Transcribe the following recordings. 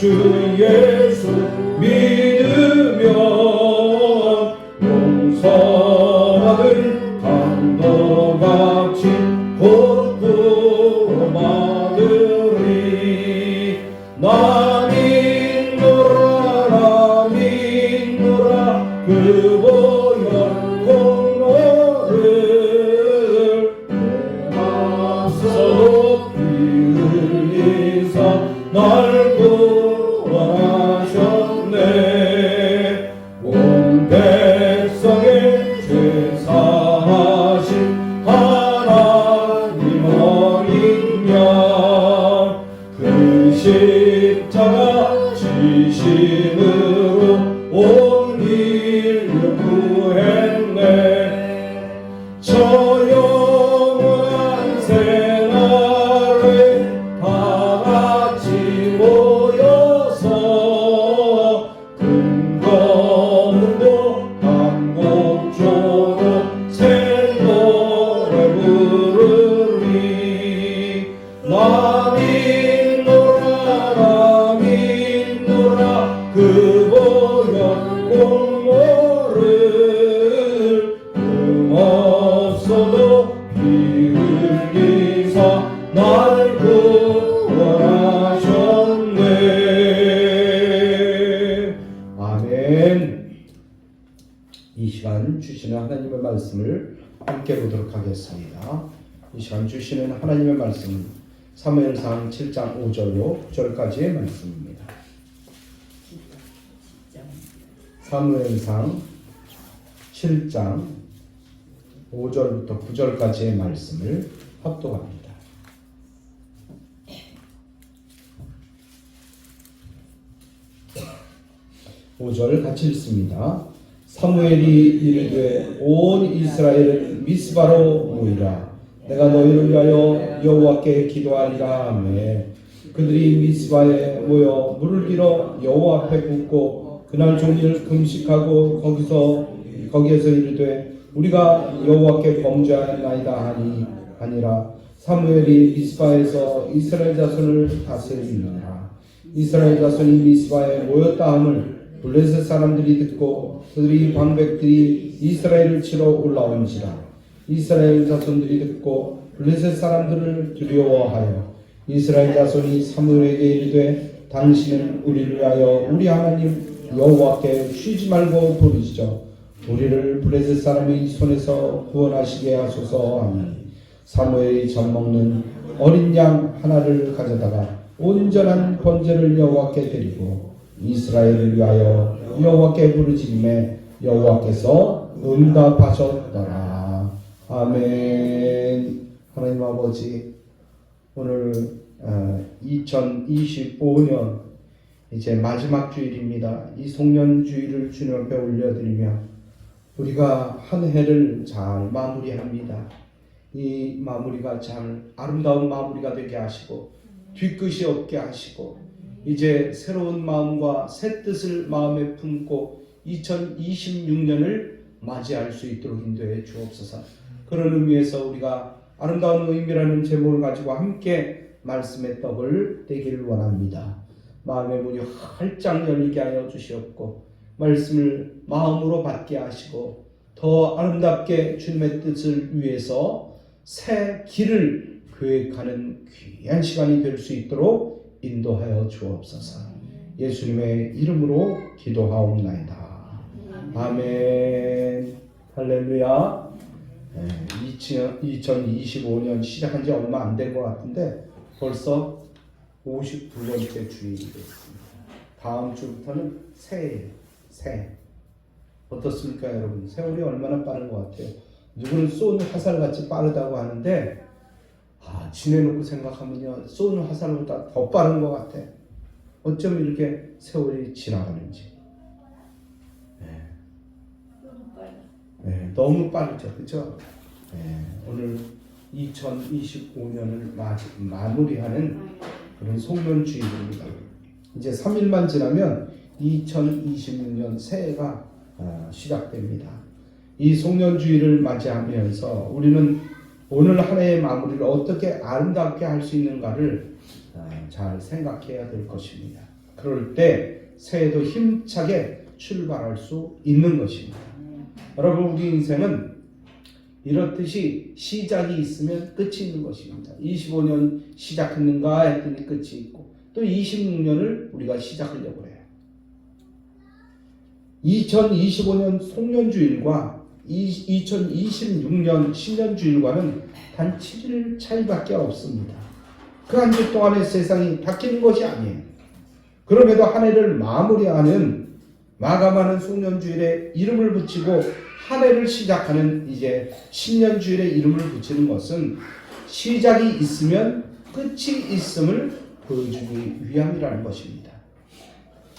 주 예수 믿으면 용서받을 강도같이 곧 구원받으리. 나 믿노라 그 보혈 공로를 앞서도 피 흘리사 날 구원하셨네. 온 백성의 죄 사하신 하나님 어린 양, 그 십자가 지심으로 온 인류 구했네. 저 영원한 새날에 다같이 모여서 금거문도 한곡조로 새 노래 부르리. 나 믿노라 그 보혈 공로를 없어도 피 흘리사 날 구원하셨네. 아멘. 이 시간 주시는 하나님의 말씀을 함께 보도록 하겠습니다. 이 시간 주시는 하나님의 말씀은 사무엘상 7장 5절로 9절까지의 말씀입니다. 사무엘상 7장 5절부터 9절까지의 말씀을 합독합니다. (5절) 같이 읽습니다. 사무엘이 이르되 온 이스라엘 미스바로 모이라. 내가 너희를 위하여 여호와께 기도하리라 하매 그들이 미스바에 모여 물을 길어 여호와 앞에 붓고 그날 종일 금식하고 거기에서 이르되 우리가 여호와께 범죄하였나이다 하니 아니라 사무엘이 미스바에서 이스라엘 자손을 다스리니라. 이스라엘 자손이 미스바에 모였다 함을 블레셋 사람들이 듣고 그들이 방백들이 이스라엘을 치러 올라온지라. 이스라엘 자손들이 듣고 블레셋 사람들을 두려워하여 이스라엘 자손이 사무엘에게 이르되 당신은 우리를 위하여 우리 하나님 여호와께 쉬지 말고 부르시죠. 우리를 블레셋 사람의 손에서 구원하시게 하소서 하니 사무엘이 젖먹는 어린 양 하나를 가져다가 온전한 번제를 여호와께 드리고 이스라엘을 위하여 여호와께 부르짖음에 여호와께서 응답하셨더라. 아멘. 하나님 아버지, 오늘 2025년 이제 마지막 주일입니다. 이 송년주일을 주님 앞에 올려드리며 우리가 한 해를 잘 마무리합니다. 이 마무리가 잘 아름다운 마무리가 되게 하시고 뒤끝이 없게 하시고 이제 새로운 마음과 새 뜻을 마음에 품고 2026년을 맞이할 수 있도록 인도해 주옵소서. 그런 의미에서 우리가 아름다운 의미라는 제목을 가지고 함께 말씀의 떡을 떼기를 원합니다. 마음의 문이 활짝 열리게 하여 주시옵고 말씀을 마음으로 받게 하시고 더 아름답게 주님의 뜻을 위해서 새 길을 계획하는 귀한 시간이 될 수 있도록 인도하여 주옵소서. 예수님의 이름으로 기도하옵나이다. 아멘. 할렐루야. 2025년 시작한 지 얼마 안 된 것 같은데 벌써 52번째 주일이 됐습니다. 다음 주부터는 새해예요. 새. 어떻습니까 여러분? 세월이 얼마나 빠른 것 같아요. 누구는 쏘는 화살같이 빠르다고 하는데 지내놓고 생각하면요 쏘는 화살보다 더 빠른 것 같아. 어쩜 이렇게 세월이 지나가는지. 너무 빠르죠. 그렇죠? 오늘 2025년을 마무리하는 그런 송년주일입니다. 이제 3일만 지나면 2026년 새해가 시작됩니다. 이 송년주일을 맞이하면서 우리는 오늘 한 해의 마무리를 어떻게 아름답게 할 수 있는가를 잘 생각해야 될 것입니다. 그럴 때 새해도 힘차게 출발할 수 있는 것입니다. 여러분, 우리 인생은 이렇듯이 시작이 있으면 끝이 있는 것입니다. 25년 시작했는가 했더니 끝이 있고 또 26년을 우리가 시작하려고 해요. 2025년 송년주일과 2026년 신년주일과는 단 7일 차이밖에 없습니다. 그 한 주 동안의 세상이 바뀌는 것이 아니에요. 그럼에도 한 해를 마감하는 송년주일에 이름을 붙이고 한 해를 시작하는 이제 신년주일에 이름을 붙이는 것은 시작이 있으면 끝이 있음을 보여주기 위함이라는 것입니다.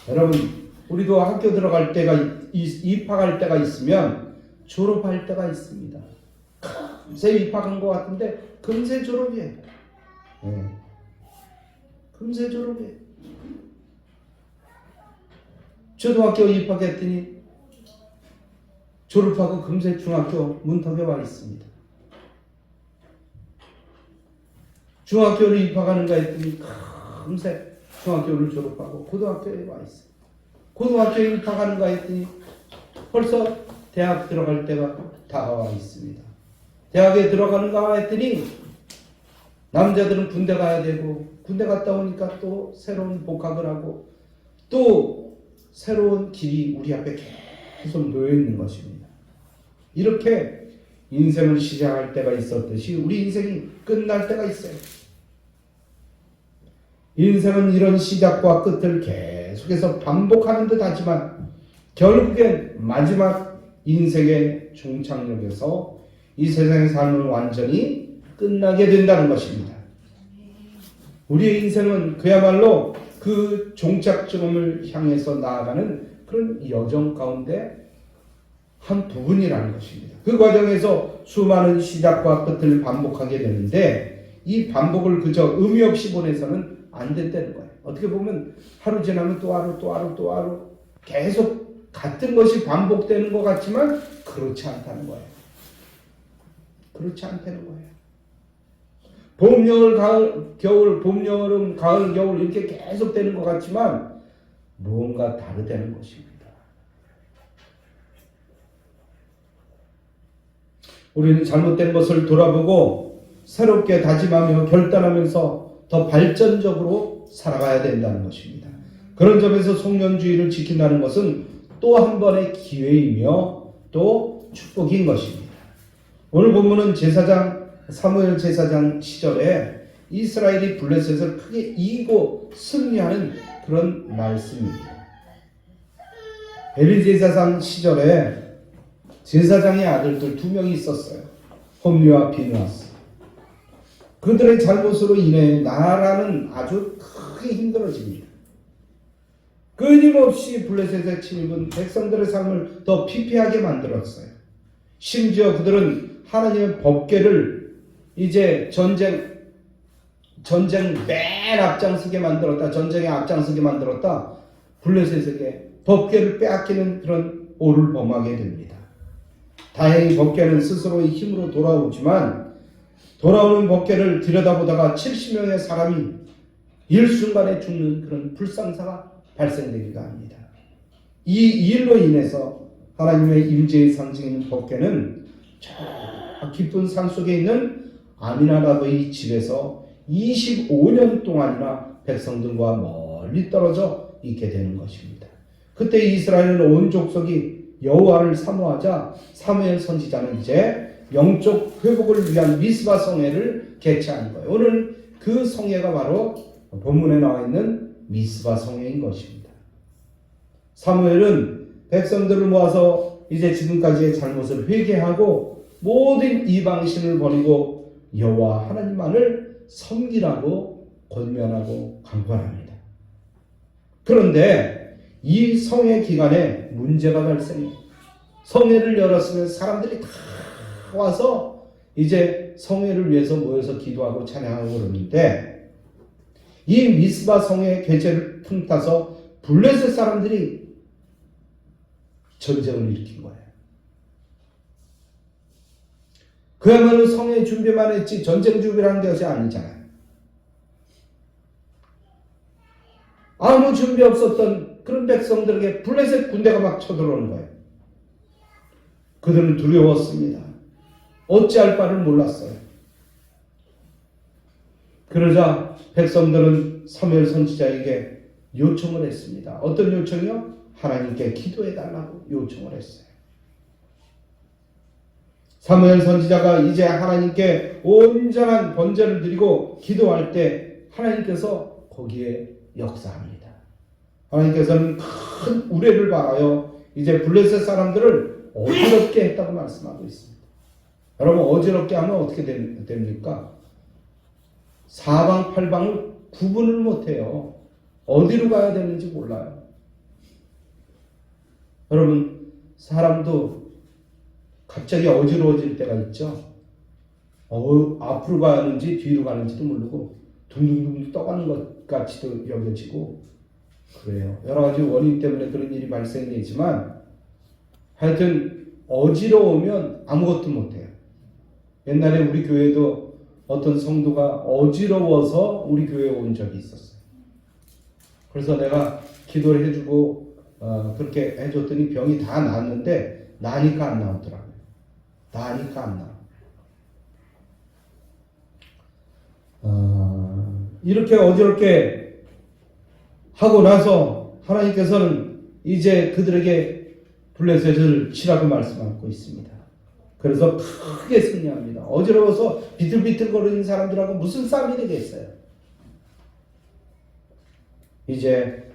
여러분, 우리도 학교 들어갈 때가 입학할 때가 있으면 졸업할 때가 있습니다. 금세 입학한 것 같은데 금세 졸업이에요. 금세 졸업이에요. 초등학교 입학했더니 졸업하고 금세 중학교 문턱에 와 있습니다. 중학교를 입학하는가 했더니 금세 중학교를 졸업하고 고등학교에 와 있어요. 고등학교에 입학하는가 했더니 벌써 대학 들어갈 때가 다가와 있습니다. 대학에 들어가는가 했더니 남자들은 군대 가야 되고 군대 갔다 오니까 또 새로운 복학을 하고 또 새로운 길이 우리 앞에 계속 놓여 있는 것입니다. 이렇게 인생을 시작할 때가 있었듯이 우리 인생이 끝날 때가 있어요. 인생은 이런 시작과 끝을 계속해서 반복하는 듯 하지만 결국엔 마지막 인생의 종착역에서 이 세상의 삶은 완전히 끝나게 된다는 것입니다. 우리의 인생은 그야말로 그 종착점을 향해서 나아가는 그런 여정 가운데 한 부분이라는 것입니다. 그 과정에서 수많은 시작과 끝을 반복하게 되는데 이 반복을 그저 의미 없이 보내서는 안 된다는 거예요. 어떻게 보면 하루 지나면 또 하루 계속 같은 것이 반복되는 것 같지만 그렇지 않다는 거예요. 그렇지 않다는 거예요. 봄, 여름, 가을, 겨울, 봄, 여름, 가을, 겨울 이렇게 계속 되는 것 같지만 무언가 다르다는 것입니다. 우리는 잘못된 것을 돌아보고 새롭게 다짐하며 결단하면서 더 발전적으로 살아가야 된다는 것입니다. 그런 점에서 송년주의를 지킨다는 것은 또 한 번의 기회이며 또 축복인 것입니다. 오늘 본문은 사무엘 제사장 시절에 이스라엘이 블레셋을 크게 이기고 승리하는 그런 말씀입니다. 엘리 제사장 시절에 제사장의 아들들 2명이 있었어요. 홈리와 비느하스. 그들의 잘못으로 인해 나라는 아주 크게 힘들어집니다. 끊임없이 블레셋의 침입은 백성들의 삶을 더 피폐하게 만들었어요. 심지어 그들은 하나님의 법궤를 이제 전쟁 맨 앞장서게 만들었다. 전쟁에 앞장서게 만들었다. 블레셋에게 법궤를 빼앗기는 그런 오를 범하게 됩니다. 다행히 법궤는 스스로의 힘으로 돌아오지만 돌아오는 법궤를 들여다보다가 70명의 사람이 일순간에 죽는 그런 불상사가 발생되기가 합니다. 이 일로 인해서 하나님의 임재의 상징인 법궤는 저 깊은 산 속에 있는 아미나답의 집에서 25년 동안이나 백성들과 멀리 떨어져 있게 되는 것입니다. 그때 이스라엘은 온 족속이 여호와를 사모하자 사무엘 선지자는 이제 영적 회복을 위한 미스바 성회를 개최한 거예요. 오늘 그 성회가 바로 본문에 나와 있는 미스바 성회인 것입니다. 사무엘은 백성들을 모아서 이제 지금까지의 잘못을 회개하고 모든 이방신을 버리고 여호와 하나님만을 섬기라고 권면하고 강권합니다. 그런데 이 성회 기간에 문제가 발생해요. 성회를 열었으면 사람들이 다 와서 이제 성회를 위해서 모여서 기도하고 찬양하고 그러는데 이 미스바 성회 개최를 틈타서 블레셋 사람들이 전쟁을 일으킨 거예요. 그야말로 성회 준비만 했지 전쟁 준비라는 것이 아니잖아요. 아무 준비 없었던 그런 백성들에게 블레셋 군대가 막 쳐들어오는 거예요. 그들은 두려웠습니다. 어찌할 바를 몰랐어요. 그러자 백성들은 사무엘 선지자에게 요청을 했습니다. 어떤 요청이요? 하나님께 기도해달라고 요청을 했어요. 사무엘 선지자가 이제 하나님께 온전한 번제를 드리고 기도할 때 하나님께서 거기에 역사합니다. 하나님께서는 큰 우레를 바라여 이제 블레셋 사람들을 어지럽게 했다고 말씀하고 있습니다. 여러분, 어지럽게 하면 어떻게 됩니까? 사방팔방을 구분을 못해요. 어디로 가야 되는지 몰라요. 여러분, 사람도 갑자기 어지러워질 때가 있죠. 앞으로 가는지 뒤로 가는지도 모르고 둥둥둥 떠가는 것 같이도 여겨지고 그래요. 여러 가지 원인 때문에 그런 일이 발생되지만 하여튼 어지러우면 아무것도 못해요. 옛날에 우리 교회도 어떤 성도가 어지러워서 우리 교회에 온 적이 있었어요. 그래서 내가 기도를 해주고 그렇게 해줬더니 병이 다 나았는데 나니까 안 나오더라고요. 나니까 안 나와. 이렇게 어지럽게 하고 나서 하나님께서는 이제 그들에게 블레셋을 치라고 말씀하고 있습니다. 그래서 크게 승리합니다. 어지러워서 비틀비틀거리는 사람들하고 무슨 싸움이 되겠어요. 이제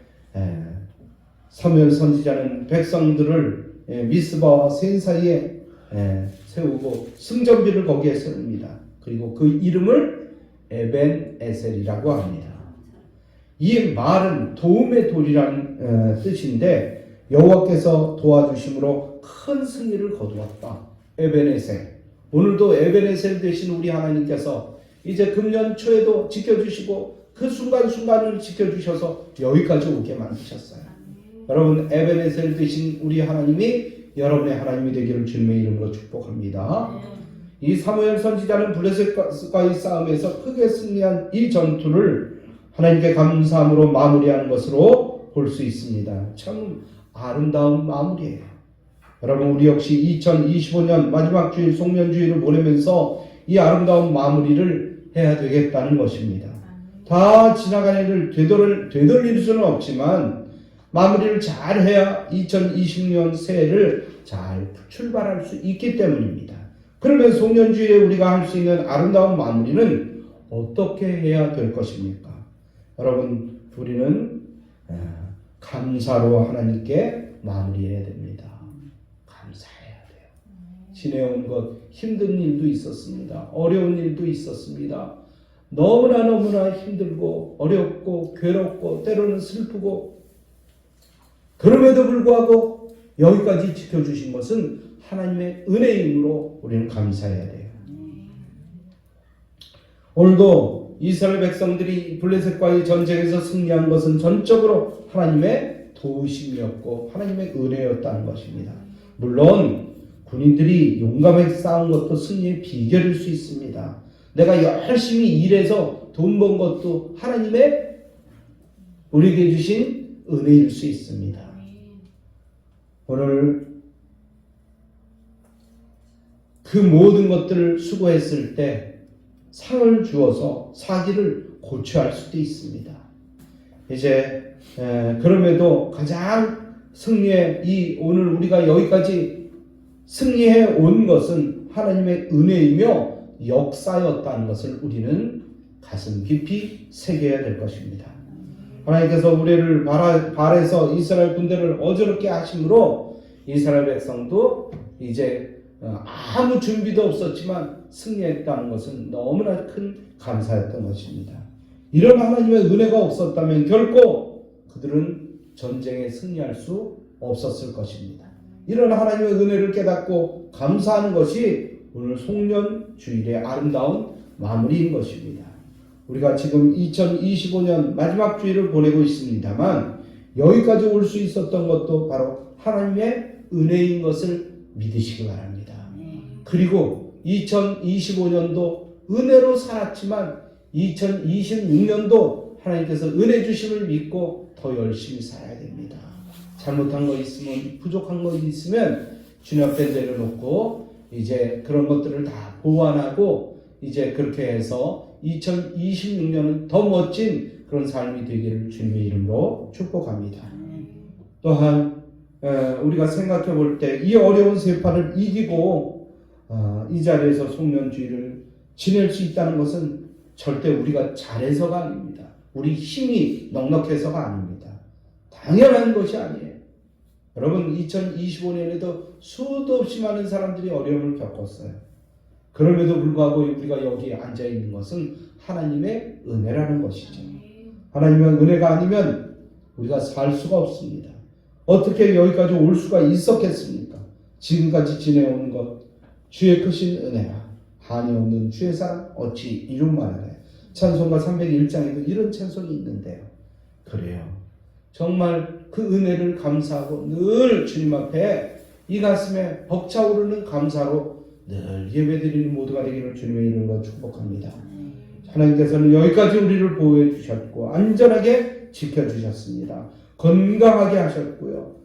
사무엘 선지자는 백성들을 미스바와 센 사이에 세우고 승전비를 거기에 세웁니다. 그리고 그 이름을 에벤에셀이라고 합니다. 이 말은 도움의 돌이라는 뜻인데 여호와께서 도와주심으로 큰 승리를 거두었다. 에벤에셀. 오늘도 에벤에셀 되신 우리 하나님께서 이제 금년 초에도 지켜주시고 그 순간순간을 지켜주셔서 여기까지 오게 만드셨어요. 여러분, 에벤에셀 되신 우리 하나님이 여러분의 하나님이 되기를 주님의 이름으로 축복합니다. 이 사무엘 선지자는 블레셋과의 싸움에서 크게 승리한 이 전투를 하나님께 감사함으로 마무리하는 것으로 볼 수 있습니다. 참 아름다운 마무리예요. 여러분, 우리 역시 2025년 마지막 주일 송년주일을 보내면서 이 아름다운 마무리를 해야 되겠다는 것입니다. 다 지나간 일을 되돌릴 수는 없지만 마무리를 잘 해야 2026년 새해를 잘 출발할 수 있기 때문입니다. 그러면 송년주일에 우리가 할 수 있는 아름다운 마무리는 어떻게 해야 될 것입니까? 여러분, 우리는 감사로 하나님께 마무리해야 됩니다. 감사해야 돼요. 지내온 것, 힘든 일도 있었습니다. 어려운 일도 있었습니다. 너무나 힘들고 어렵고 괴롭고 때로는 슬프고 그럼에도 불구하고 여기까지 지켜주신 것은 하나님의 은혜이므로 우리는 감사해야 돼요. 오늘도 이스라엘 백성들이 블레셋과의 전쟁에서 승리한 것은 전적으로 하나님의 도우심이었고 하나님의 은혜였다는 것입니다. 물론 군인들이 용감하게 싸운 것도 승리의 비결일 수 있습니다. 내가 열심히 일해서 돈 번 것도 하나님의 우리에게 주신 은혜일 수 있습니다. 오늘 그 모든 것들을 수고했을 때 상을 주어서 사기를 고취할 수도 있습니다. 이제 그럼에도 가장 승리의 오늘 우리가 여기까지 승리해 온 것은 하나님의 은혜이며 역사였다는 것을 우리는 가슴 깊이 새겨야 될 것입니다. 하나님께서 우리를 발에서 이스라엘 군대를 어지럽게 하심으로 이스라엘 백성도 이제 아무 준비도 없었지만 승리했다는 것은 너무나 큰 감사였던 것입니다. 이런 하나님의 은혜가 없었다면 결코 그들은 전쟁에 승리할 수 없었을 것입니다. 이런 하나님의 은혜를 깨닫고 감사하는 것이 오늘 송년 주일의 아름다운 마무리인 것입니다. 우리가 지금 2025년 마지막 주일을 보내고 있습니다만 여기까지 올 수 있었던 것도 바로 하나님의 은혜인 것을 믿으시기 바랍니다. 그리고 2025년도 은혜로 살았지만 2026년도 하나님께서 은혜 주심을 믿고 더 열심히 살아야 됩니다. 잘못한 거 있으면, 부족한 거 있으면 주님 앞에 내려놓고 이제 그런 것들을 다 보완하고 이제 그렇게 해서 2026년은 더 멋진 그런 삶이 되기를 주님의 이름으로 축복합니다. 또한 우리가 생각해 볼 때 이 어려운 세파를 이기고 이 자리에서 송년주의를 지낼 수 있다는 것은 절대 우리가 잘해서가 아닙니다. 우리 힘이 넉넉해서가 아닙니다. 당연한 것이 아니에요. 여러분 2025년에도 수도 없이 많은 사람들이 어려움을 겪었어요. 그럼에도 불구하고 우리가 여기 앉아 있는 것은 하나님의 은혜라는 것이죠. 하나님의 은혜가 아니면 우리가 살 수가 없습니다. 어떻게 여기까지 올 수가 있었겠습니까? 지금까지 지내온 것 주의 크신 은혜라 한이 없는 주의 사랑 어찌 이룬 말이래. 찬송가 301장에도 이런 찬송이 있는데요. 그래요. 정말 그 은혜를 감사하고 늘 주님 앞에 이 가슴에 벅차오르는 감사로 늘 예배드리는 모두가 되기를 주님의 이름으로 축복합니다. 하나님께서는 여기까지 우리를 보호해 주셨고 안전하게 지켜주셨습니다. 건강하게 하셨고요.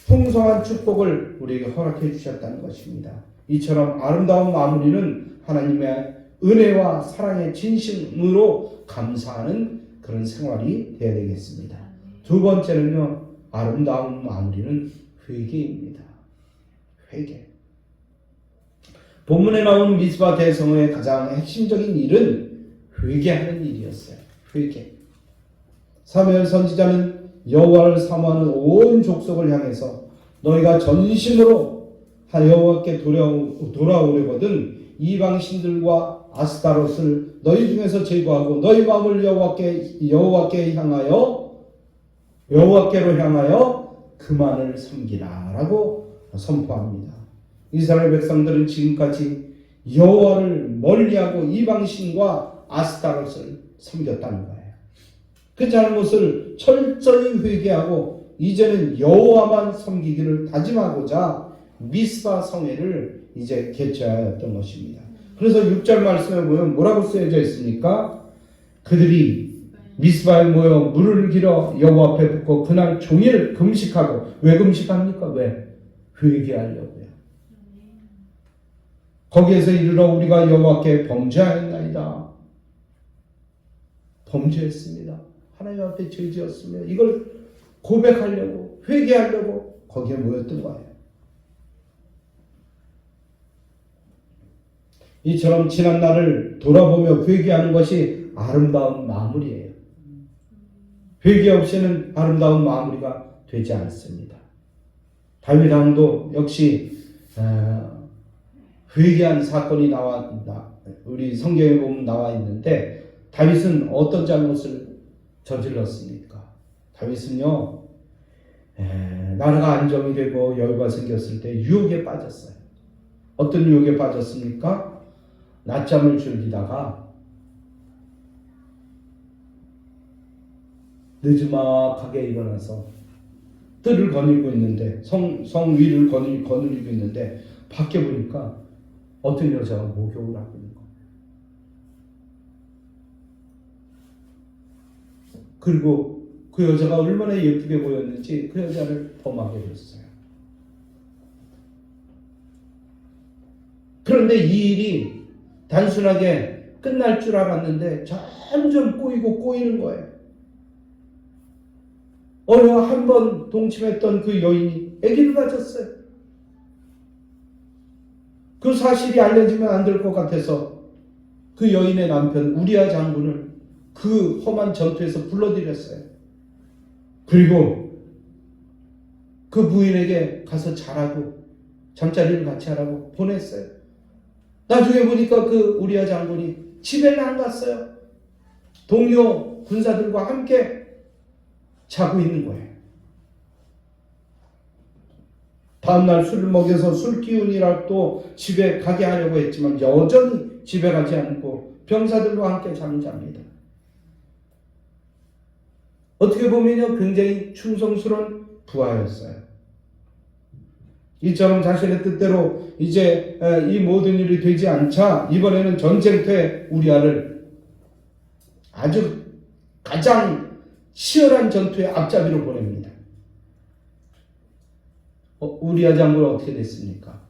풍성한 축복을 우리에게 허락해 주셨다는 것입니다. 이처럼 아름다운 마무리는 하나님의 은혜와 사랑의 진심으로 감사하는 그런 생활이 되어야 되겠습니다. 두 번째는요. 아름다운 마무리는 회개입니다. 회개. 본문에 나온 미스바 대성의 가장 핵심적인 일은 회개하는 일이었어요. 회개. 사무엘 선지자는 여호와를 사모하는 온 족속을 향해서 너희가 전심으로 여호와께 돌아오려거든 이방 신들과 아스타롯을 너희 중에서 제거하고 너희 마음을 여호와께로 향하여 그만을 섬기라라고 선포합니다. 이스라엘 백성들은 지금까지 여호와를 멀리하고 이방 신과 아스타롯을 섬겼다는 거예요. 그 잘못을 철저히 회개하고 이제는 여호와만 섬기기를 다짐하고자 미스바 성회를 이제 개최하였던 것입니다. 그래서 6절 말씀에 보면 뭐라고 쓰여져 있습니까? 그들이 미스바에 모여 물을 길어 여호와 앞에 붓고 그날 종일 금식하고 왜 금식합니까? 왜? 회개하려고요. 거기에서 이르러 우리가 여호와께 범죄하였나이다. 범죄했습니다. 하나님 앞에 죄지었으며 이걸 고백하려고 회개하려고 거기에 모였던 거예요. 이처럼 지난 날을 돌아보며 회개하는 것이 아름다운 마무리예요. 회개 없이는 아름다운 마무리가 되지 않습니다. 다윗 왕도 역시 회개한 사건이 우리 성경에 보면 나와 있는데 다윗은 어떤 잘못을 저질렀습니까? 다윗은요 나라가 안정이 되고 여유가 생겼을 때 유혹에 빠졌어요. 어떤 유혹에 빠졌습니까? 낮잠을 즐기다가 늦지막하게 일어나서 뜰을 거닐고 있는데 성 위를 거닐고 있는데 밖에 보니까 어떤 여자가 목욕을 하고 있는 거예요. 그리고 그 여자가 얼마나 예쁘게 보였는지 그 여자를 범하게 됐어요. 그런데 이 일이 단순하게 끝날 줄 알았는데 점점 꼬이는 거예요. 어느 한 번 동침했던 그 여인이 아기를 가졌어요. 그 사실이 알려지면 안 될 것 같아서 그 여인의 남편 우리아 장군을 그 험한 전투에서 불러들였어요. 그리고 그 부인에게 가서 자라고 잠자리를 같이 하라고 보냈어요. 나중에 보니까 그 우리아 장군이 집에는 안 갔어요. 동료 군사들과 함께 자고 있는 거예요. 다음날 술을 먹여서 술 기운이라도 집에 가게 하려고 했지만 여전히 집에 가지 않고 병사들과 함께 잠을 잡니다. 어떻게 보면요 굉장히 충성스러운 부하였어요. 이처럼 자신의 뜻대로 이제 이 모든 일이 되지 않자 이번에는 전쟁터에 우리아를 아주 가장 치열한 전투의 앞잡이로 보냅니다. 우리아 장군은 어떻게 됐습니까?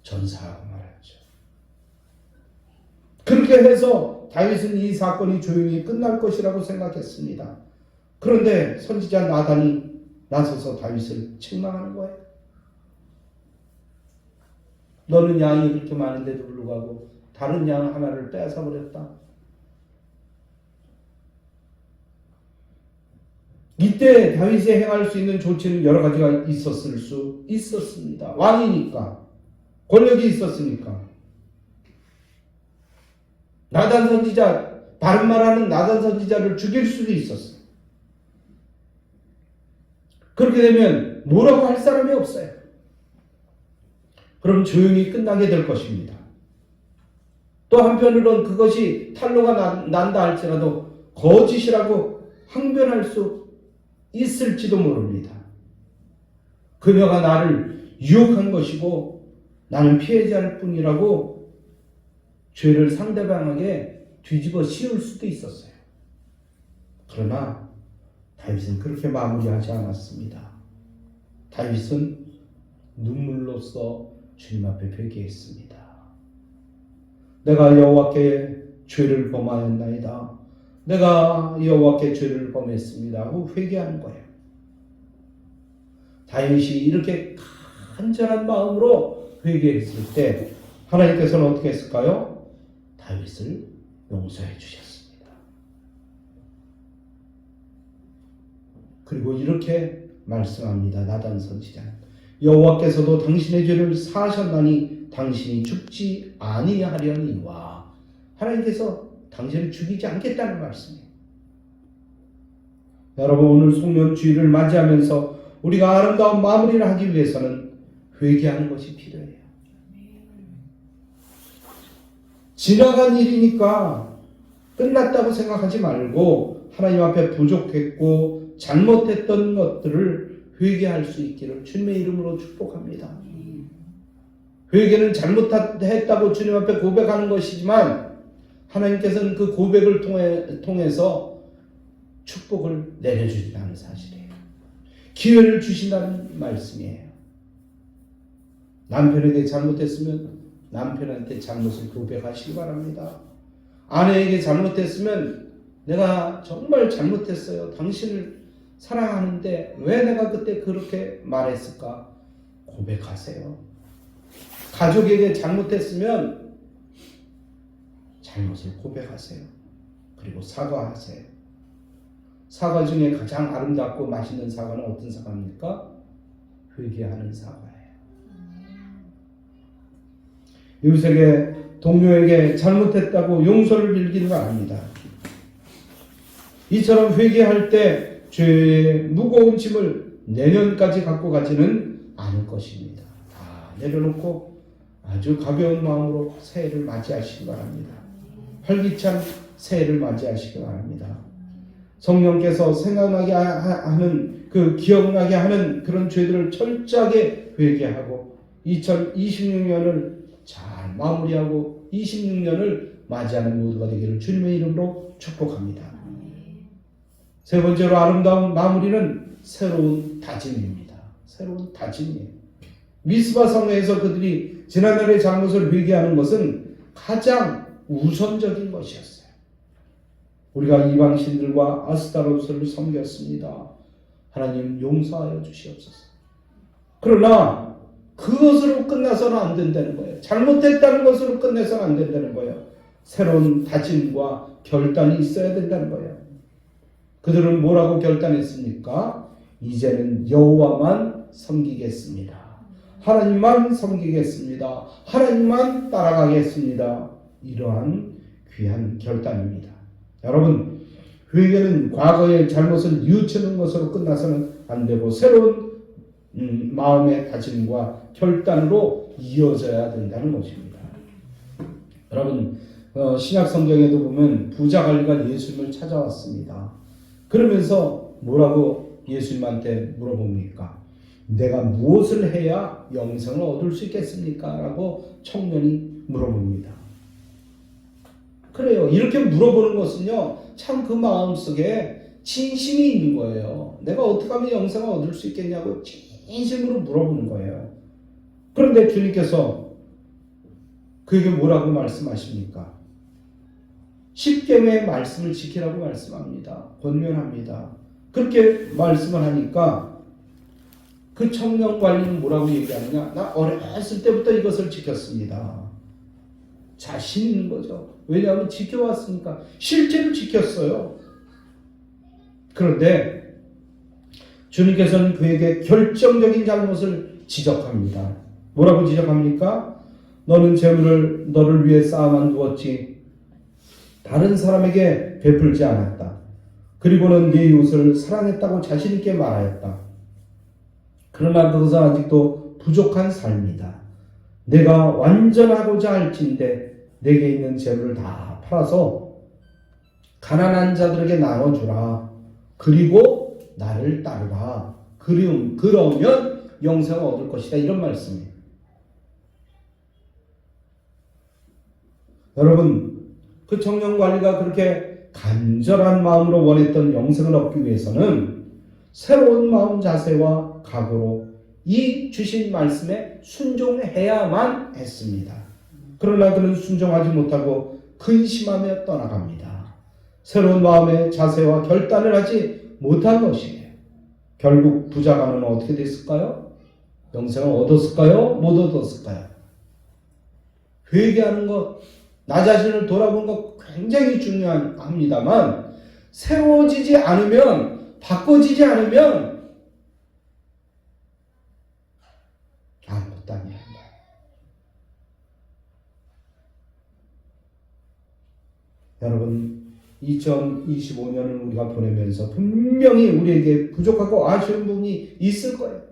전사하고 말았죠. 그렇게 해서 다윗은 이 사건이 조용히 끝날 것이라고 생각했습니다. 그런데 선지자 나단이 나서서 다윗을 책망하는 거예요. 너는 양이 그렇게 많은데도 불구하고 다른 양 하나를 뺏어버렸다. 이때 다윗이 행할 수 있는 조치는 여러 가지가 있었을 수 있었습니다. 왕이니까, 권력이 있었으니까. 나단 선지자, 바른 말하는 나단 선지자를 죽일 수도 있었어요. 그렇게 되면 뭐라고 할 사람이 없어요. 그럼 조용히 끝나게 될 것입니다. 또 한편으로는 그것이 탄로가 난다 할지라도 거짓이라고 항변할 수 있을지도 모릅니다. 그녀가 나를 유혹한 것이고 나는 피해자일 뿐이라고 죄를 상대방에게 뒤집어 씌울 수도 있었어요. 그러나 다윗은 그렇게 마무리하지 않았습니다. 다윗은 눈물로써 주님 앞에 회개했습니다. 내가 여호와께 죄를 범하였나이다. 내가 여호와께 죄를 범했습니다 하고 회개하는 거예요. 다윗이 이렇게 간절한 마음으로 회개했을 때 하나님께서는 어떻게 했을까요? 다윗을 용서해 주셨습니다. 그리고 이렇게 말씀합니다. 나단 선지자는 여호와께서도 당신의 죄를 사하셨나니 당신이 죽지 아니하려니와. 하나님께서 당신을 죽이지 않겠다는 말씀이에요. 여러분, 오늘 송년주일을 맞이하면서 우리가 아름다운 마무리를 하기 위해서는 회개하는 것이 필요해요. 지나간 일이니까 끝났다고 생각하지 말고 하나님 앞에 부족했고 잘못했던 것들을 회개할 수 있기를 주님의 이름으로 축복합니다. 회개는 잘못했다고 주님 앞에 고백하는 것이지만 하나님께서는 그 고백을 통해서 축복을 내려주신다는 사실이에요. 기회를 주신다는 말씀이에요. 남편에게 잘못했으면 남편한테 잘못을 고백하시기 바랍니다. 아내에게 잘못했으면 내가 정말 잘못했어요. 당신을 사랑하는데 왜 내가 그때 그렇게 말했을까? 고백하세요. 가족에게 잘못했으면 잘못을 고백하세요. 그리고 사과하세요. 사과 중에 가장 아름답고 맛있는 사과는 어떤 사과입니까? 회개하는 사과예요. 이웃에게, 동료에게 잘못했다고 용서를 빌기는 거 아닙니다. 이처럼 회개할 때 죄의 무거운 짐을 내년까지 갖고 가지는 않을 것입니다. 다 내려놓고 아주 가벼운 마음으로 새해를 맞이하시기 바랍니다. 활기찬 새해를 맞이하시기 바랍니다. 성령께서 생각나게 하는, 기억나게 하는 그런 죄들을 철저하게 회개하고 2026년을 잘 마무리하고 26년을 맞이하는 모두가 되기를 주님의 이름으로 축복합니다. 세 번째로 아름다운 마무리는 새로운 다짐입니다. 새로운 다짐이에요. 미스바 성회에서 그들이 지난날의 잘못을 회개하는 것은 가장 우선적인 것이었어요. 우리가 이방신들과 아스타로스를 섬겼습니다. 하나님 용서하여 주시옵소서. 그러나 그것으로 끝나서는 안 된다는 거예요. 잘못했다는 것으로 끝내서는 안 된다는 거예요. 새로운 다짐과 결단이 있어야 된다는 거예요. 그들은 뭐라고 결단했습니까? 이제는 여호와만 섬기겠습니다. 하나님만 섬기겠습니다. 하나님만 따라가겠습니다. 이러한 귀한 결단입니다. 여러분, 회개는 과거의 잘못을 뉘우치는 것으로 끝나서는 안 되고 새로운 마음의 다짐과 결단으로 이어져야 된다는 것입니다. 여러분, 신약 성경에도 보면 부자 관리가 예수님을 찾아왔습니다. 그러면서 뭐라고 예수님한테 물어봅니까? 내가 무엇을 해야 영생을 얻을 수 있겠습니까? 라고 청년이 물어봅니다. 그래요. 이렇게 물어보는 것은요, 참 그 마음속에 진심이 있는 거예요. 내가 어떻게 하면 영생을 얻을 수 있겠냐고 진심으로 물어보는 거예요. 그런데 주님께서 그에게 뭐라고 말씀하십니까? 십계명의 말씀을 지키라고 말씀합니다. 권면합니다. 그렇게 말씀을 하니까 그 청년 관리는 뭐라고 얘기하느냐? 나 어렸을 때부터 이것을 지켰습니다. 자신 있는 거죠. 왜냐하면 지켜왔으니까. 실제로 지켰어요. 그런데 주님께서는 그에게 결정적인 잘못을 지적합니다. 뭐라고 지적합니까? 너는 재물을 너를 위해 쌓아만 두었지 다른 사람에게 베풀지 않았다. 그리고는 네 이웃을 사랑했다고 자신 있게 말하였다. 그러나 그것은 아직도 부족한 삶이다. 내가 완전하고자 할진대 내게 있는 재물을 다 팔아서 가난한 자들에게 나눠주라. 그리고 나를 따르라. 그러면 영생을 얻을 것이다. 이런 말씀이에요. 여러분, 그 청년관리가 그렇게 간절한 마음으로 원했던 영생을 얻기 위해서는 새로운 마음 자세와 각오로 이 주신 말씀에 순종해야만 했습니다. 그러나 그는 순종하지 못하고 근심하며 떠나갑니다. 새로운 마음의 자세와 결단을 하지 못한 것이에요. 결국 부자가는 어떻게 됐을까요? 영생을 얻었을까요? 못 얻었을까요? 회개하는 것, 나 자신을 돌아보는 것 굉장히 중요합니다만 새로워지지 않으면, 바꿔지지 않으면 아무것도 아니야. 여러분, 2025년을 우리가 보내면서 분명히 우리에게 부족하고 아쉬운 부분이 있을 거예요.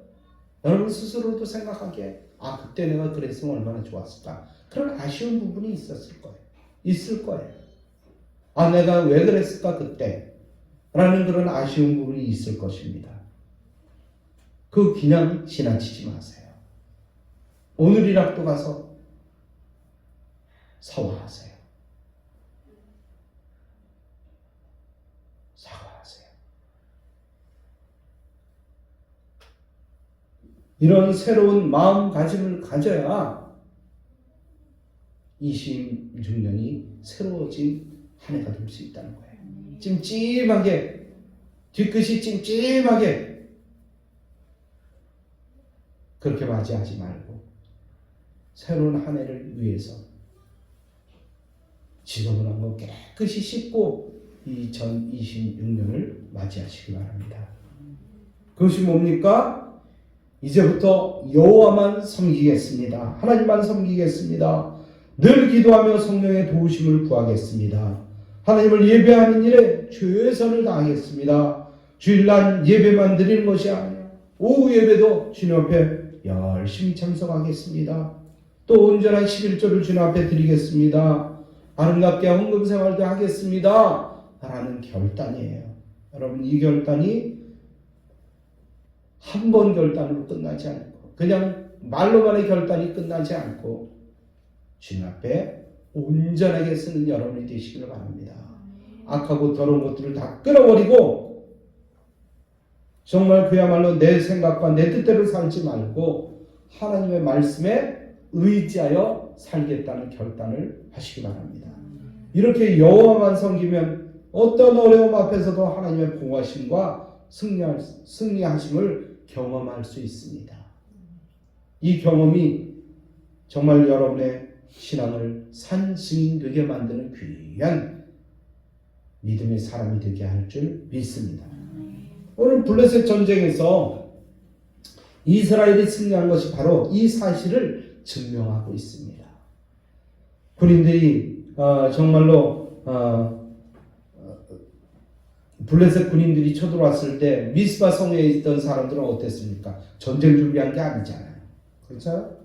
여러분 스스로도 생각하기에 그때 내가 그랬으면 얼마나 좋았을까. 그런 아쉬운 부분이 있었을 거예요. 있을 거예요. 내가 왜 그랬을까 그때 라는 그런 아쉬운 부분이 있을 것입니다. 그냥 지나치지 마세요. 오늘이라도 가서 사과하세요. 사과하세요. 이런 새로운 마음가짐을 가져야 26년이 새로워진 한 해가 될 수 있다는 거예요. 찜찜하게, 뒤끝이 찜찜하게 그렇게 맞이하지 말고 새로운 한 해를 위해서 지저분한 거 깨끗이 씻고 2026년을 맞이하시기 바랍니다. 그것이 뭡니까? 이제부터 여호와만 섬기겠습니다. 하나님만 섬기겠습니다. 늘 기도하며 성령의 도우심을 구하겠습니다. 하나님을 예배하는 일에 최선을 다하겠습니다. 주일날 예배만 드리는 것이 아니라 오후 예배도 주님 앞에 열심히 참석하겠습니다. 또 온전한 11조를 주님 앞에 드리겠습니다. 아름답게 헌금 생활도 하겠습니다. 라는 결단이에요. 여러분, 이 결단이 한 번 결단으로 끝나지 않고 그냥 말로만의 결단이 끝나지 않고 주님 앞에 온전하게 쓰는 여러분이 되시기를 바랍니다. 악하고 더러운 것들을 다 끊어버리고 정말 그야말로 내 생각과 내 뜻대로 살지 말고 하나님의 말씀에 의지하여 살겠다는 결단을 하시기 바랍니다. 이렇게 여호와만 섬기면 어떤 어려움 앞에서도 하나님의 보호하심과 승리하심을 경험할 수 있습니다. 이 경험이 정말 여러분의 신앙을 산증인되게 만드는 귀한 믿음의 사람이 되게 할 줄 믿습니다. 오늘 블레셋 전쟁에서 이스라엘이 승리한 것이 바로 이 사실을 증명하고 있습니다. 군인들이 정말로 블레셋 군인들이 쳐들어왔을 때 미스바 성에 있던 사람들은 어땠습니까? 전쟁 준비한 게 아니잖아요. 그렇죠?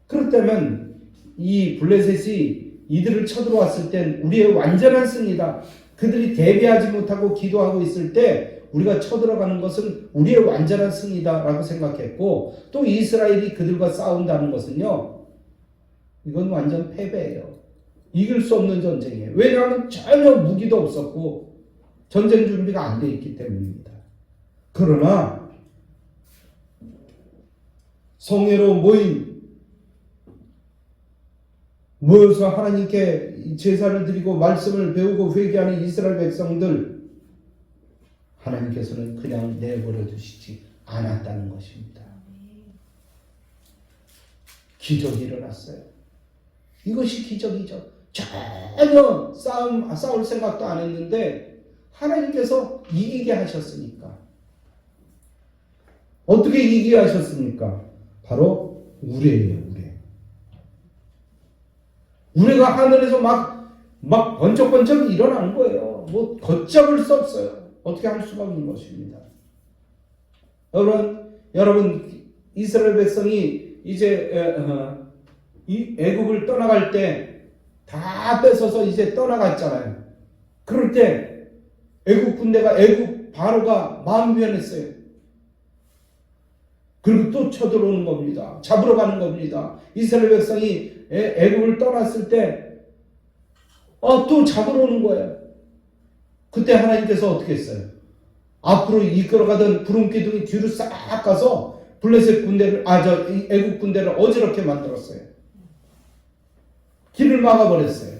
그렇다면 이 블레셋이 이들을 쳐들어왔을 땐 우리의 완전한 승리다. 그들이 대비하지 못하고 기도하고 있을 때 우리가 쳐들어가는 것은 우리의 완전한 승리다라고 생각했고, 또 이스라엘이 그들과 싸운다는 것은요, 이건 완전 패배예요. 이길 수 없는 전쟁이에요. 왜냐하면 전혀 무기도 없었고 전쟁 준비가 안 돼 있기 때문입니다. 그러나 성회로 모여서 하나님께 제사를 드리고 말씀을 배우고 회개하는 이스라엘 백성들, 하나님께서는 그냥 내버려 두시지 않았다는 것입니다. 기적이 일어났어요. 이것이 기적이죠. 전혀 싸울 생각도 안 했는데 하나님께서 이기게 하셨으니까. 어떻게 이기게 하셨습니까? 바로 우레예요, 우레. 우레가 하늘에서 막 번쩍번쩍 일어나는 거예요. 뭐 걷잡을 수 없어요. 어떻게 할 수가 없는 것입니다. 여러분 이스라엘 백성이 이제 이 애국을 떠나갈 때 다 뺏어서 이제 떠나갔잖아요. 그럴 때 애국 바로가 마음 변했어요. 그리고 또 쳐들어오는 겁니다. 잡으러 가는 겁니다. 이스라엘 백성이 애국을 떠났을 때 또 잡으러 오는 거예요. 그때 하나님께서 어떻게 했어요? 앞으로 이끌어가던 구름 기둥이 뒤로 싹 가서 블레셋 군대를 애국 군대를 어지럽게 만들었어요. 길을 막아버렸어요.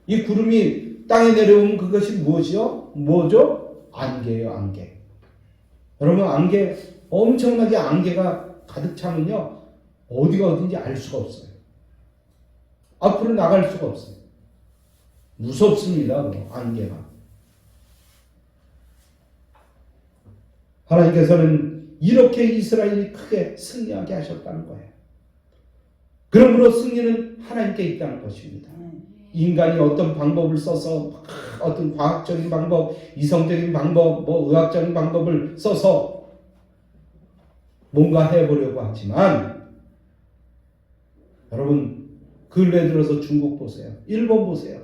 이 구름이 땅에 내려오면 그것이 뭐죠? 안개예요, 안개. 여러분, 엄청나게 안개가 가득 차면요, 어디가 어딘지 알 수가 없어요. 앞으로 나갈 수가 없어요. 무섭습니다, 안개가. 하나님께서는 이렇게 이스라엘이 크게 승리하게 하셨다는 거예요. 그러므로 승리는 하나님께 있다는 것입니다. 인간이 어떤 방법을 써서 어떤 과학적인 방법, 이성적인 방법, 의학적인 방법을 써서 뭔가 해보려고 하지만 여러분 근래 들어서 중국 보세요. 일본 보세요.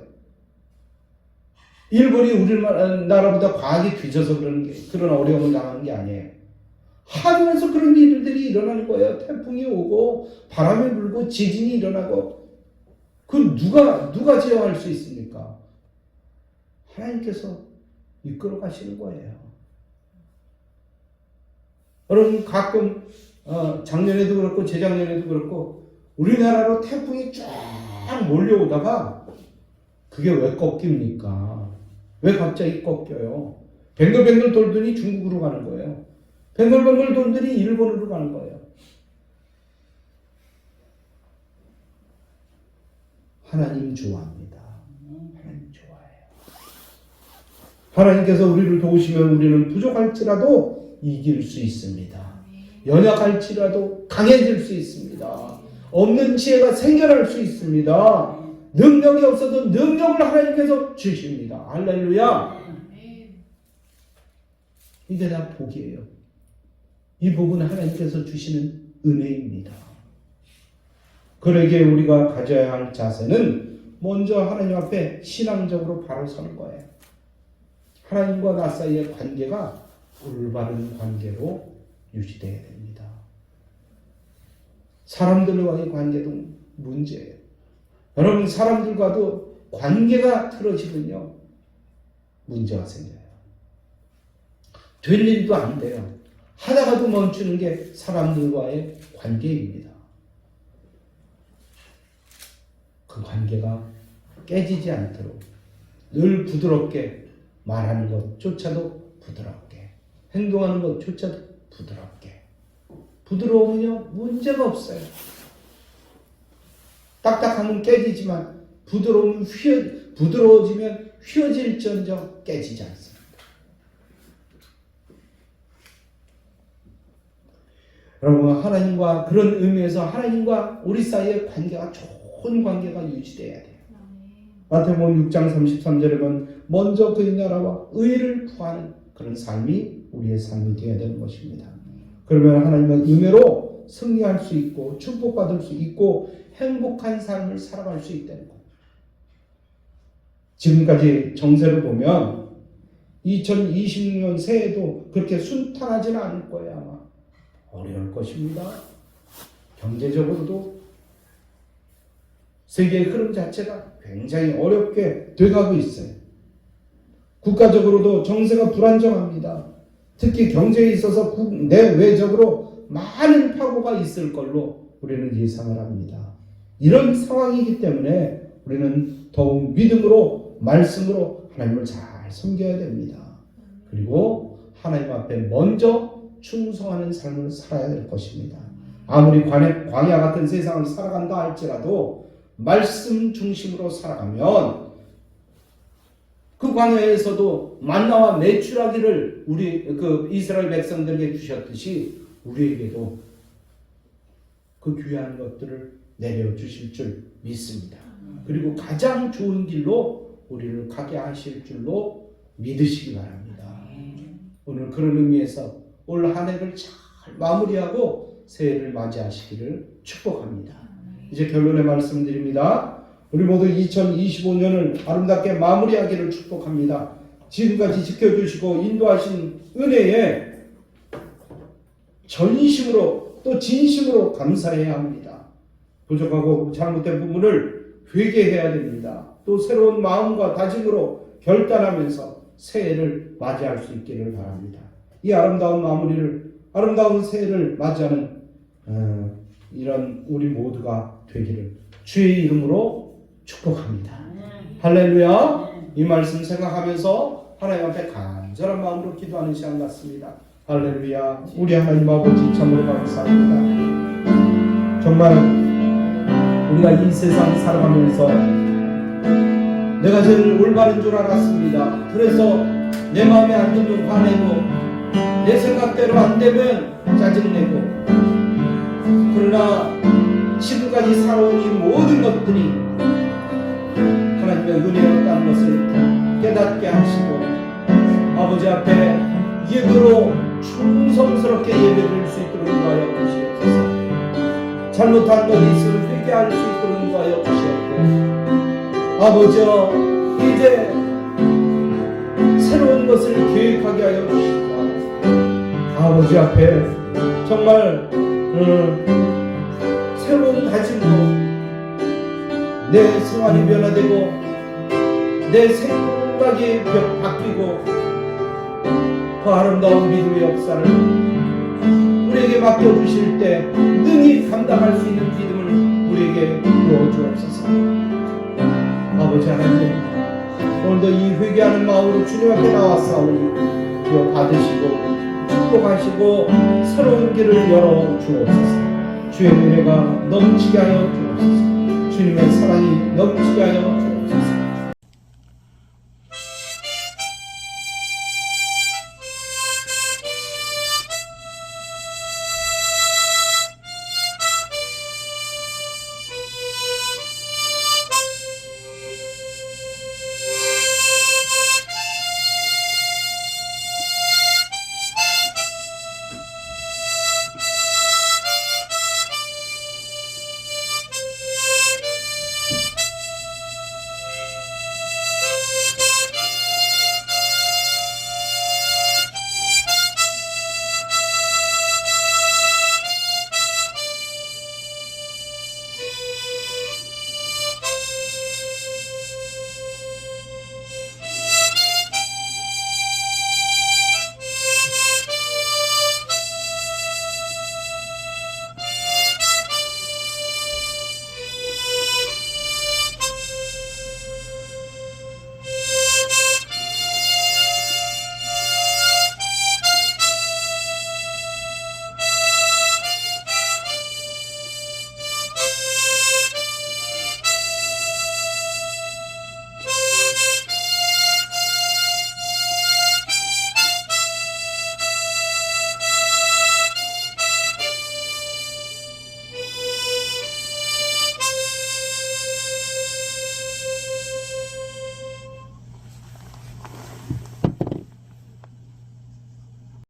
일본이 우리나라보다 과학이 뒤져서 그런 어려움을 당하는 게 아니에요. 하늘에서 그런 일들이 일어나는 거예요. 태풍이 오고 바람이 불고 지진이 일어나고 그 누가 제어할 수 있습니까? 하나님께서 이끌어 가시는 거예요. 여러분 가끔 작년에도 그렇고 재작년에도 그렇고 우리나라로 태풍이 쫙 몰려오다가 그게 왜 꺾입니까? 왜 갑자기 꺾여요? 뱅글뱅글 돌더니 중국으로 가는 거예요. 뱅글뱅글 돌더니 일본으로 가는 거예요. 하나님 좋아합니다. 하나님 좋아해요. 하나님께서 우리를 도우시면 우리는 부족할지라도 이길 수 있습니다. 연약할지라도 강해질 수 있습니다. 없는 지혜가 생겨날 수 있습니다. 능력이 없어도 능력을 하나님께서 주십니다. 할렐루야. 이게 다 복이에요. 이 복은 하나님께서 주시는 은혜입니다. 그러기에 우리가 가져야 할 자세는 먼저 하나님 앞에 신앙적으로 바로 서는 거예요. 하나님과 나 사이의 관계가 올바른 관계로 유지되어야 됩니다. 사람들과의 관계도 문제예요. 여러분 사람들과도 관계가 틀어지면요 문제가 생겨요. 될 일도 안 돼요. 하다가도 멈추는 게 사람들과의 관계입니다. 그 관계가 깨지지 않도록 늘 부드럽게 말하는 것조차도 부드럽게 행동하는 것조차도 부드럽게 부드러우면요 문제가 없어요. 딱딱하면 깨지지만 부드러워지면 휘어질지언정 깨지지 않습니다. 여러분 하나님과 그런 의미에서 하나님과 우리 사이의 관계가 좋은 관계가 유지돼야 돼요. 마태복음 6장 33절에 보면 먼저 그의 나라와 의를 구하는 그런 삶이 우리의 삶이 되어야 되는 것입니다. 그러면 하나님의 은혜로 승리할 수 있고 축복받을 수 있고 행복한 삶을 살아갈 수 있다는 거예요. 지금까지 정세를 보면 2026년 새해도 그렇게 순탄하지는 않을 거예요. 아마 어려울 것입니다. 경제적으로도 세계의 흐름 자체가 굉장히 어렵게 돼가고 있어요. 국가적으로도 정세가 불안정합니다. 특히 경제에 있어서 내외적으로 많은 파고가 있을 걸로 우리는 예상을 합니다. 이런 상황이기 때문에 우리는 더욱 믿음으로 말씀으로 하나님을 잘 섬겨야 됩니다. 그리고 하나님 앞에 먼저 충성하는 삶을 살아야 될 것입니다. 아무리 광야 같은 세상을 살아간다 할지라도 말씀 중심으로 살아가면 그 광야에서도 만나와 메추라기를 우리 이스라엘 백성들에게 주셨듯이 우리에게도 그 귀한 것들을 내려주실 줄 믿습니다. 그리고 가장 좋은 길로 우리를 가게 하실 줄로 믿으시기 바랍니다. 오늘 그런 의미에서 올 한 해를 잘 마무리하고 새해를 맞이하시기를 축복합니다. 이제 결론의 말씀드립니다. 우리 모두 2025년을 아름답게 마무리하기를 축복합니다. 지금까지 지켜주시고 인도하신 은혜에 전심으로 또 진심으로 감사해야 합니다. 부족하고 잘못된 부분을 회개해야 됩니다. 또 새로운 마음과 다짐으로 결단하면서 새해를 맞이할 수 있기를 바랍니다. 이 아름다운 마무리를, 아름다운 새해를 맞이하는 이런 우리 모두가 되기를 주의 이름으로 축복합니다. 할렐루야. 이 말씀 생각하면서 하나님 앞에 간절한 마음으로 기도하는 시간 같습니다. 할렐루야. 우리 하나님 아버지 참으로 감사합니다. 정말 우리가 이 세상 살아가면서 내가 제일 올바른 줄 알았습니다. 그래서 내 마음에 안 들면 화내고 내 생각대로 안 되면 짜증내고, 그러나 지금까지 살아온 이 모든 것들이 하나님의 은혜였다는 것을 깨닫게 하시고 아버지 앞에 예배로 충성스럽게 예배드릴 수 있도록 인도하여 주시옵소서. 잘못한 것이 있으면 회개할 수 있도록 인도하여 주시옵고, 아버지여 이제 새로운 것을 계획하게 하여 주시고 아버지 앞에 정말 새로운 다짐으로 내 생활이 변화되고 내 생각이 바뀌고 그 아름다운 믿음의 역사를 우리에게 맡겨주실 때 능히 감당할 수 있는 믿음을 우리에게 부어주옵소서. 아버지 하나님, 오늘도 이 회개하는 마음으로 주님 앞에 나왔사오니 주여 받으시고 축복하시고 새로운 길을 열어주옵소서. 주의 은혜가 넘치게 하여 주옵소서. 주님의 사랑이 넘치게 하여 주옵소서.